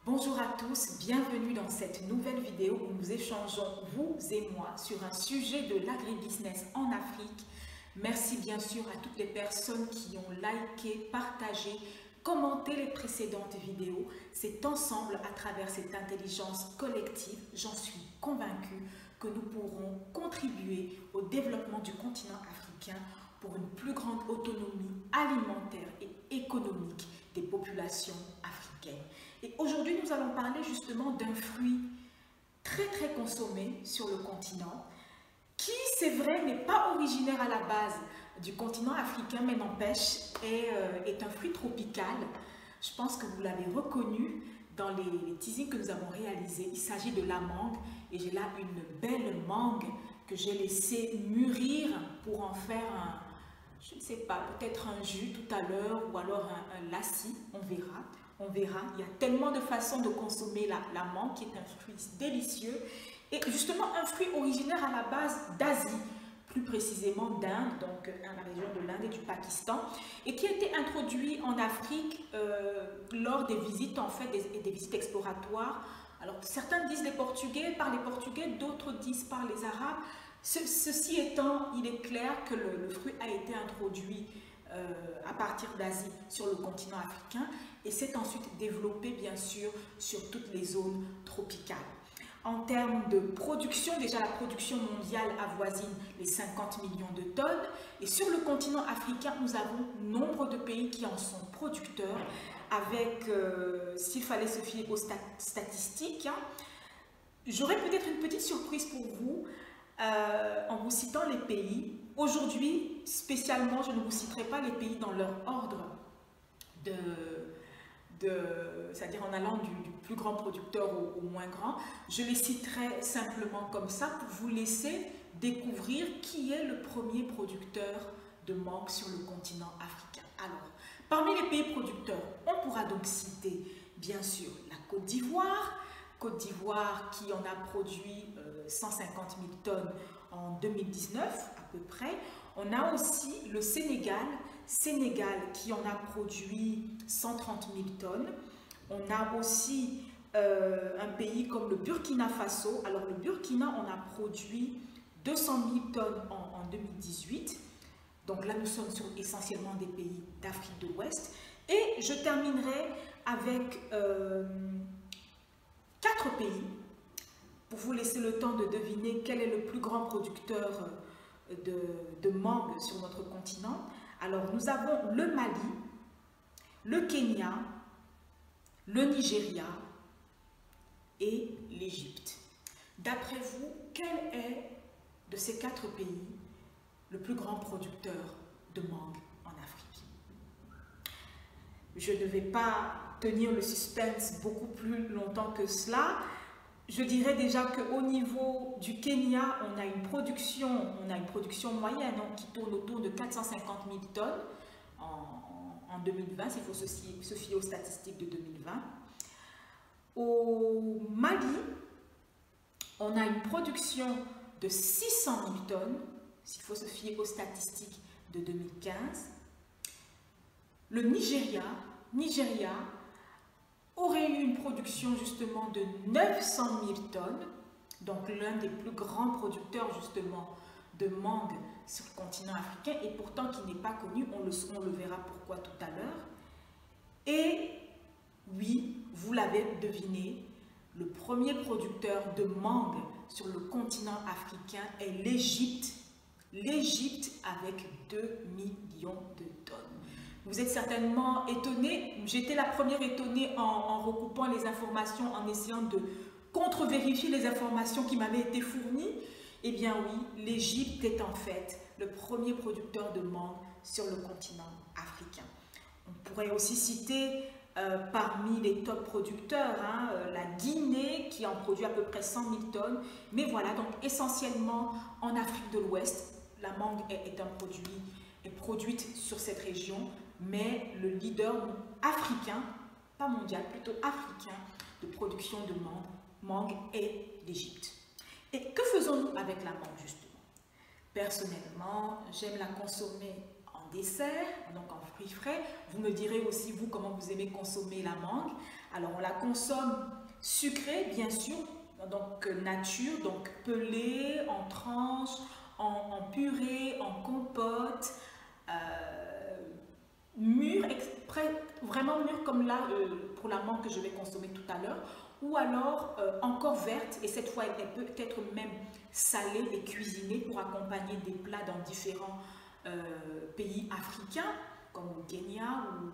Bonjour à tous, bienvenue dans cette nouvelle vidéo où nous échangeons, vous et moi, sur un sujet de l'agribusiness en Afrique. Merci bien sûr à toutes les personnes qui ont liké, partagé, commenté les précédentes vidéos. C'est ensemble, à travers cette intelligence collective, j'en suis convaincue, que nous pourrons contribuer au développement du continent africain pour une plus grande autonomie alimentaire et économique des populations africaines. Et aujourd'hui, nous allons parler justement d'un fruit très consommé sur le continent, qui, c'est vrai, n'est pas originaire à la base du continent africain, mais n'empêche, est un fruit tropical. Je pense que vous l'avez reconnu dans les teasings que nous avons réalisés. Il s'agit de la mangue, et j'ai là une belle mangue que j'ai laissée mûrir pour en faire un, je ne sais pas, peut-être un jus tout à l'heure, ou alors un lassi, on verra. On verra, il y a tellement de façons de consommer la mangue, qui est un fruit délicieux, et justement un fruit originaire à la base d'Asie, plus précisément d'Inde, donc dans la région de l'Inde et du Pakistan, et qui a été introduit en Afrique lors des visites, en fait, des visites exploratoires. Alors certains disent par les Portugais, d'autres disent par les Arabes. Ceci étant, il est clair que le fruit a été introduit à partir d'Asie sur le continent africain et s'est ensuite développé bien sûr sur toutes les zones tropicales. En termes de production, déjà la production mondiale avoisine les 50 millions de tonnes et sur le continent africain, nous avons nombre de pays qui en sont producteurs avec, s'il fallait se fier aux statistiques, j'aurais peut-être une petite surprise pour vous en vous citant les pays. Aujourd'hui, spécialement, je ne vous citerai pas les pays dans leur ordre c'est-à-dire en allant du plus grand producteur au moins grand. Je les citerai simplement comme ça pour vous laisser découvrir qui est le premier producteur de mangue sur le continent africain. Alors, parmi les pays producteurs, on pourra donc citer bien sûr la Côte d'Ivoire, qui en a produit 150 000 tonnes en 2019 à peu près. On a aussi le Sénégal qui en a produit 130 000 tonnes. On a aussi un pays comme le Burkina Faso. Alors le Burkina en a produit 200 000 tonnes en 2018. Donc là nous sommes sur essentiellement des pays d'Afrique de l'Ouest. Et je terminerai avec 4 pays, pour vous laisser le temps de deviner quel est le plus grand producteur de mangue sur notre continent. Alors, nous avons le Mali, le Kenya, le Nigeria et l'Égypte. D'après vous, quel est de ces 4 pays le plus grand producteur de mangue en Afrique? Je ne vais pas tenir le suspense beaucoup plus longtemps que cela. Je dirais déjà qu'au niveau du Kenya, on a une production moyenne qui tourne autour de 450 000 tonnes en 2020, s'il faut se fier aux statistiques de 2020. Au Mali, on a une production de 600 000 tonnes, s'il faut se fier aux statistiques de 2015. Le Nigeria aurait eu une production justement de 900 000 tonnes, donc l'un des plus grands producteurs justement de mangue sur le continent africain et pourtant qui n'est pas connu, on le verra pourquoi tout à l'heure. Et oui, vous l'avez deviné, le premier producteur de mangue sur le continent africain est l'Égypte. L'Égypte avec 2 millions de tonnes. Vous êtes certainement étonnés, j'étais la première étonnée en recoupant les informations, en essayant de contre-vérifier les informations qui m'avaient été fournies. Eh bien oui, l'Égypte est en fait le premier producteur de mangue sur le continent africain. On pourrait aussi citer parmi les top producteurs, la Guinée qui en produit à peu près 100 000 tonnes. Mais voilà, donc essentiellement en Afrique de l'Ouest, la mangue est produite sur cette région, mais le leader africain, pas mondial, plutôt africain, de production de mangue est l'Égypte. Et que faisons-nous avec la mangue justement? Personnellement, j'aime la consommer en dessert, donc en fruit frais. Vous me direz aussi, vous, comment vous aimez consommer la mangue. Alors, on la consomme sucrée, bien sûr, donc nature, donc pelée, en tranches, en purée, en compote, mûre, vraiment mûre comme là pour la mangue que je vais consommer tout à l'heure, ou alors encore verte, et cette fois elle peut être même salée et cuisinée pour accompagner des plats dans différents pays africains, comme au Kenya ou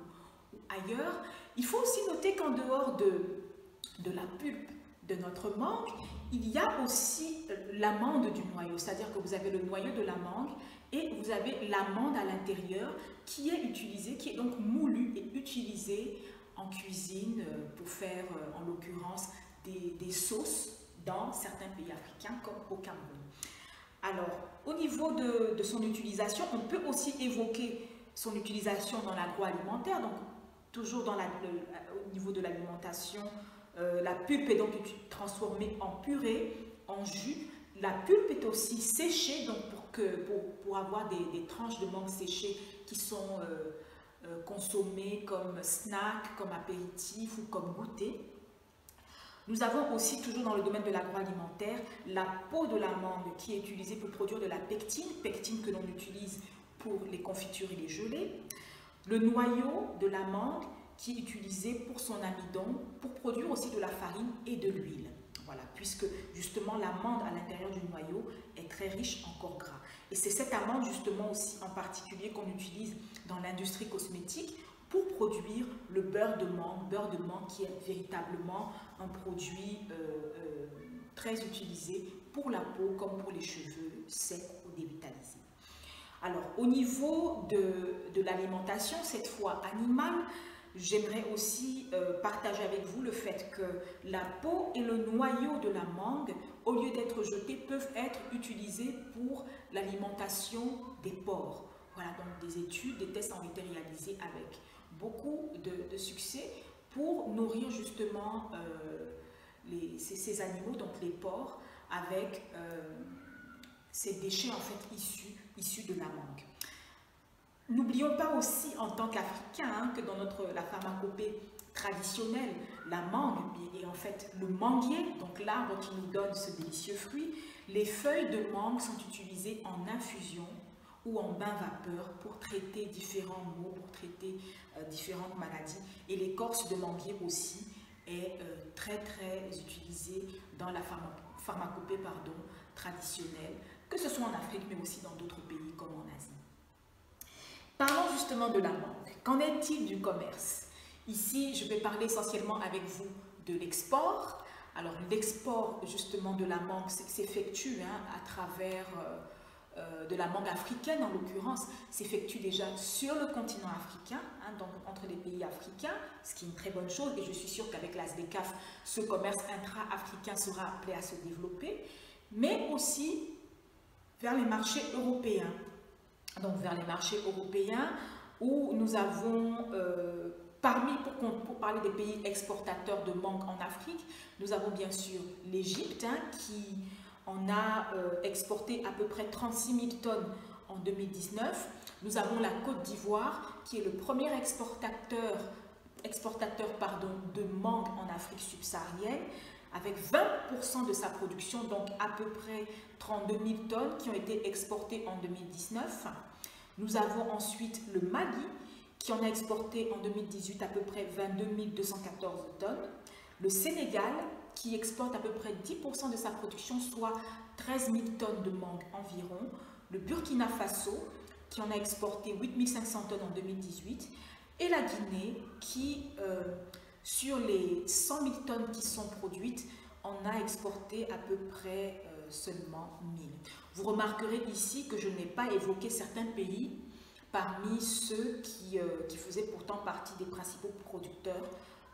ailleurs. Il faut aussi noter qu'en dehors de la pulpe de notre mangue, il y a aussi l'amande du noyau, c'est-à-dire que vous avez le noyau de la mangue et vous avez l'amande à l'intérieur qui est utilisée, qui est donc moulue et utilisée en cuisine pour faire, en l'occurrence, des sauces dans certains pays africains comme au Cameroun. Alors, au niveau de son utilisation, on peut aussi évoquer son utilisation dans l'agroalimentaire, donc toujours au niveau de l'alimentation. La pulpe est donc transformée en purée, en jus. La pulpe est aussi séchée donc pour avoir des tranches de mangue séchées qui sont consommées comme snack, comme apéritif ou comme goûter. Nous avons aussi, toujours dans le domaine de l'agroalimentaire, la peau de la mangue qui est utilisée pour produire de la pectine que l'on utilise pour les confitures et les gelées. Le noyau de la mangue qui est utilisé pour son amidon, pour produire aussi de la farine et de l'huile. Voilà, puisque justement l'amande à l'intérieur du noyau est très riche en corps gras. Et c'est cette amande justement aussi en particulier qu'on utilise dans l'industrie cosmétique pour produire le beurre de mangue qui est véritablement un produit très utilisé pour la peau comme pour les cheveux secs ou dévitalisés. Alors au niveau de l'alimentation, cette fois animale, j'aimerais aussi partager avec vous le fait que la peau et le noyau de la mangue, au lieu d'être jetés, peuvent être utilisés pour l'alimentation des porcs. Voilà, donc des études, des tests ont été réalisés avec beaucoup de succès pour nourrir justement ces animaux, donc les porcs, avec ces déchets en fait issus de la mangue. N'oublions pas aussi en tant qu'Africains que dans la pharmacopée traditionnelle, la mangue est en fait le manguier, donc l'arbre qui nous donne ce délicieux fruit. Les feuilles de mangue sont utilisées en infusion ou en bain vapeur pour traiter différents maux, pour traiter différentes maladies. Et l'écorce de manguier aussi est très utilisée dans la pharmacopée traditionnelle, que ce soit en Afrique mais aussi dans d'autres pays comme en Asie. Parlons justement de la mangue. Qu'en est-il du commerce? Ici, je vais parler essentiellement avec vous de l'export. Alors, l'export justement de la mangue s'effectue à travers de la mangue africaine, en l'occurrence, s'effectue déjà sur le continent africain, donc entre les pays africains, ce qui est une très bonne chose. Et je suis sûre qu'avec la SDCAF, ce commerce intra-africain sera appelé à se développer, mais aussi vers les marchés européens. Donc vers les marchés européens où nous avons, pour parler des pays exportateurs de mangue en Afrique, nous avons bien sûr l'Égypte qui en a exporté à peu près 36 000 tonnes en 2019. Nous avons la Côte d'Ivoire qui est le premier exportateur de mangue en Afrique subsaharienne, avec 20% de sa production, donc à peu près 32 000 tonnes qui ont été exportées en 2019. Nous avons ensuite le Mali qui en a exporté en 2018 à peu près 22 214 tonnes. Le Sénégal qui exporte à peu près 10% de sa production, soit 13 000 tonnes de mangue environ. Le Burkina Faso qui en a exporté 8 500 tonnes en 2018. Et la Guinée qui, sur les 100 000 tonnes qui sont produites, en a exporté à peu près seulement 1000. Vous remarquerez ici que je n'ai pas évoqué certains pays parmi ceux qui faisaient pourtant partie des principaux producteurs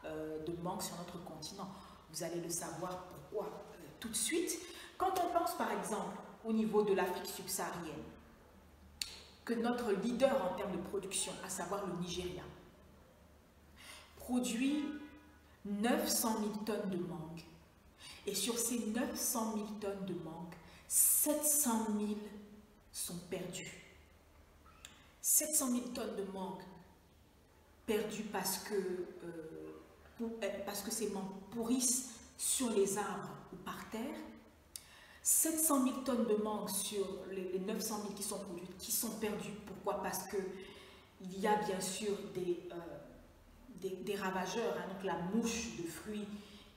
de mangue sur notre continent. Vous allez le savoir pourquoi tout de suite. Quand on pense par exemple au niveau de l'Afrique subsaharienne, que notre leader en termes de production, à savoir le Nigeria, produit 900 000 tonnes de mangue. Et sur ces 900 000 tonnes de mangue, 700 000 sont perdues. 700 000 tonnes de mangue perdus parce que ces mangues pourrissent sur les arbres ou par terre. 700 000 tonnes de mangues sur les 900 000 qui sont produites, qui sont perdues. Pourquoi? Parce qu'il y a bien sûr des ravageurs, hein, donc la mouche de fruits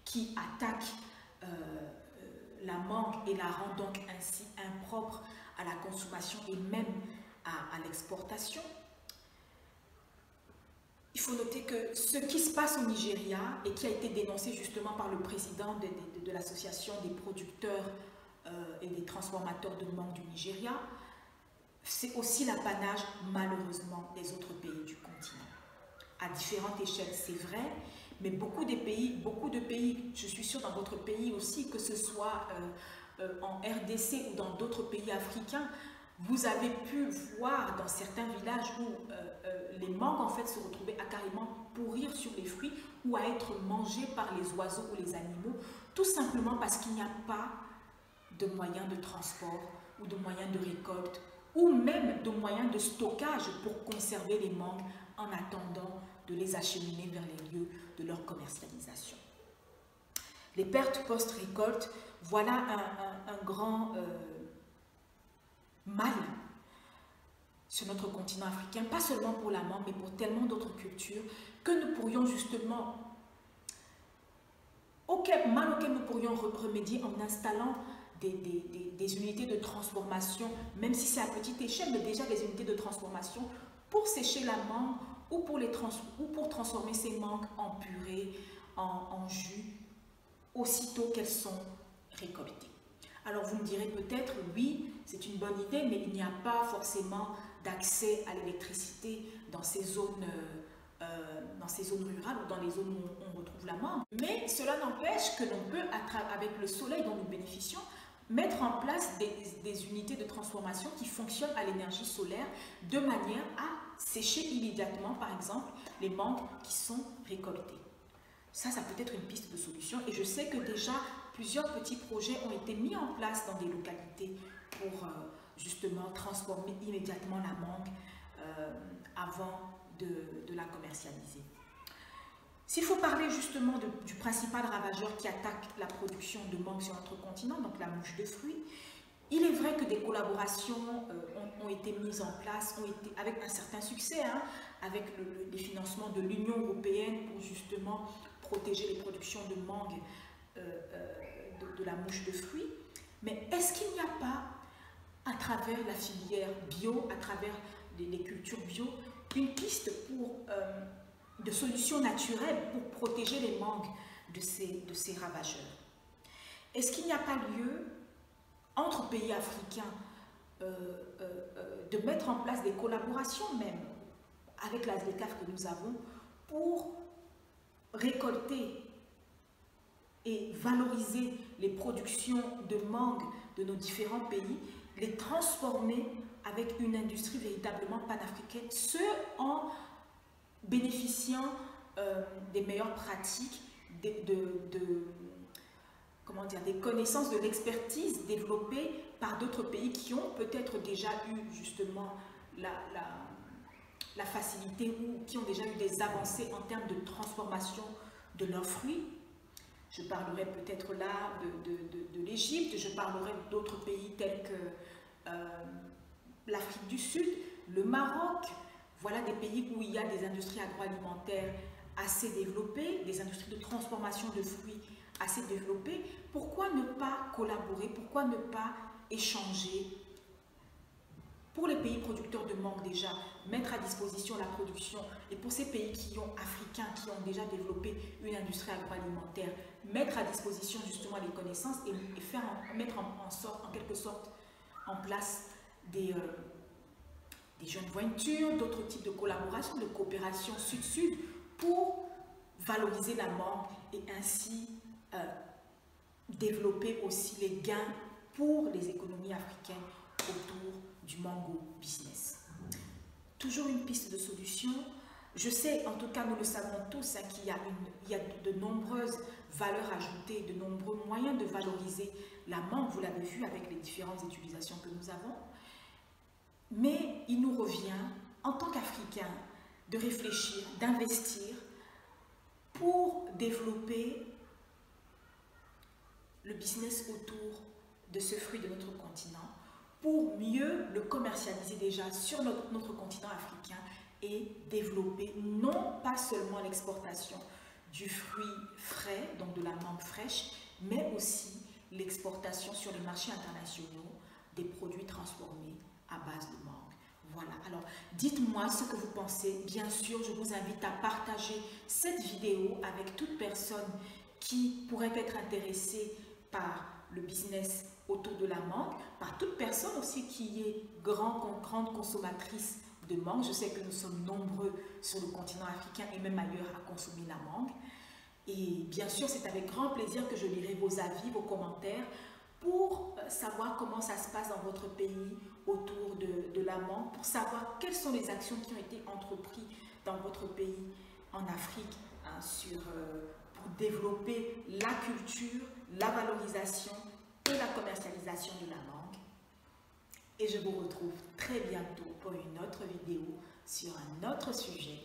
qui attaque la mangue et la rend donc ainsi impropre à la consommation et même à l'exportation. Il faut noter que ce qui se passe au Nigeria et qui a été dénoncé justement par le président de l'association des producteurs et des transformateurs de mangue du Nigeria, c'est aussi l'apanage malheureusement des autres pays du continent. À différentes échelles, c'est vrai, mais beaucoup de pays, je suis sûre dans votre pays aussi, que ce soit en RDC ou dans d'autres pays africains, vous avez pu voir dans certains villages où les mangues en fait se retrouvaient à carrément pourrir sur les fruits ou à être mangées par les oiseaux ou les animaux, tout simplement parce qu'il n'y a pas de moyens de transport ou de moyens de récolte ou même de moyens de stockage pour conserver les mangues en attendant de les acheminer vers les lieux de leur commercialisation. Les pertes post-récolte, voilà un grand mal sur notre continent africain, pas seulement pour la mangue, mais pour tellement d'autres cultures que nous pourrions justement, mal auquel nous pourrions remédier en installant des unités de transformation, même si c'est à petite échelle, mais déjà des unités de transformation pour sécher la mangue ou pour transformer ces mangues en purée, en jus, aussitôt qu'elles sont récoltées. Alors vous me direz peut-être, oui, c'est une bonne idée, mais il n'y a pas forcément d'accès à l'électricité dans ces zones rurales ou dans les zones où on retrouve la mangue. Mais cela n'empêche que l'on peut, avec le soleil dont nous bénéficions, mettre en place des unités de transformation qui fonctionnent à l'énergie solaire de manière à sécher immédiatement, par exemple, les mangues qui sont récoltées. Ça peut être une piste de solution et je sais que déjà plusieurs petits projets ont été mis en place dans des localités pour justement transformer immédiatement la mangue avant de la commercialiser. S'il faut parler justement du principal ravageur qui attaque la production de mangue sur notre continent, donc la mouche de fruits, il est vrai que des collaborations ont été mises en place, avec un certain succès, hein, avec les financements de l'Union européenne pour justement protéger les productions de mangue de la mouche de fruits. Mais est-ce qu'il n'y a pas, à travers la filière bio, à travers les cultures bio, une piste de solutions naturelles pour protéger les mangues de ces ravageurs? Est-ce qu'il n'y a pas lieu, entre pays africains, de mettre en place des collaborations même avec la SDECAF que nous avons pour récolter et valoriser les productions de mangue de nos différents pays, les transformer avec une industrie véritablement panafricaine, ce en bénéficiant des meilleures pratiques, des connaissances, de l'expertise développée par d'autres pays qui ont peut-être déjà eu justement la facilité ou qui ont déjà eu des avancées en termes de transformation de leurs fruits. Je parlerai peut-être là de l'Égypte, je parlerai d'autres pays tels que l'Afrique du Sud, le Maroc. Voilà des pays où il y a des industries agroalimentaires assez développées, des industries de transformation de fruits assez développées. Pourquoi ne pas collaborer, pourquoi ne pas échanger? Pour les pays producteurs de mangue déjà, mettre à disposition la production, et pour ces pays africains qui ont déjà développé une industrie agroalimentaire, mettre à disposition justement les connaissances et mettre en quelque sorte en place des joint ventures, d'autres types de collaboration, de coopération sud-sud pour valoriser la mangue et ainsi développer aussi les gains pour les économies africaines autour du mango business. Toujours une piste de solution. Je sais, en tout cas nous le savons tous, hein, qu'il y a de nombreuses valeurs ajoutées, de nombreux moyens de valoriser la mangue, vous l'avez vu avec les différentes utilisations que nous avons. Mais il nous revient, en tant qu'Africains, de réfléchir, d'investir pour développer le business autour de ce fruit de notre continent, pour mieux le commercialiser déjà sur notre continent africain et développer non pas seulement l'exportation du fruit frais, donc de la mangue fraîche, mais aussi l'exportation sur les marchés internationaux des produits transformés à base de mangue. Voilà, alors dites-moi ce que vous pensez. Bien sûr, je vous invite à partager cette vidéo avec toute personne qui pourrait être intéressée par le business autour de la mangue, par toute personne aussi qui est grande consommatrice de mangue. Je sais que nous sommes nombreux sur le continent africain et même ailleurs à consommer la mangue. Et bien sûr, c'est avec grand plaisir que je lirai vos avis, vos commentaires pour savoir comment ça se passe dans votre pays autour de la mangue, pour savoir quelles sont les actions qui ont été entreprises dans votre pays en Afrique hein, pour développer la culture, la valorisation et la commercialisation de la mangue. Et je vous retrouve très bientôt pour une autre vidéo sur un autre sujet.